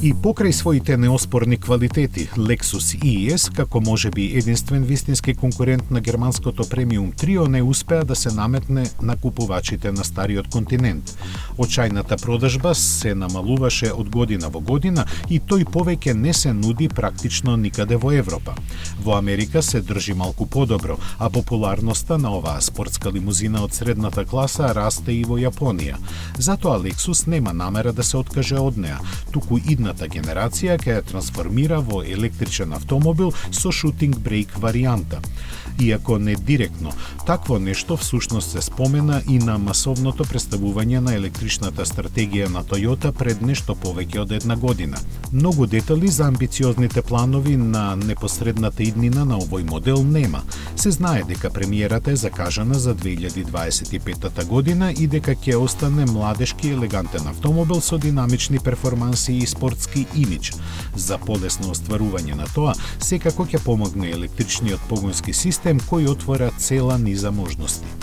И покрај своите неоспорни квалитети, Lexus IS, како можеби единствен вистински конкурент на германското премиум трио, не успеа да се наметне на купувачите на стариот континент. Очајната продажба се намалуваше од година во година и тој повеќе не се нуди практично никаде во Европа. Во Америка се држи малку подобро, а популарноста на оваа спортска лимузина од средната класа расте и во Јапонија. Затоа Lexus нема намера да се откаже од неа, туку идната генерација ќе ја трансформира во електричен автомобил со шутинг брейк варијанта. Иако не директно, такво нешто всушност се спомена и на масовното представување на електричната стратегија на Toyota пред нешто повеќе од една година. Многу детали за амбициозните планови на непосредната иднина на овој модел нема. Се знае дека премиерата е закажана за 2025 година и дека ќе остане младешки елегантен автомобил со динамични перформанси и спортски имидж. За полесно остварување на тоа, секако ќе помогне електричниот погонски систем кој отвора цела низа можности.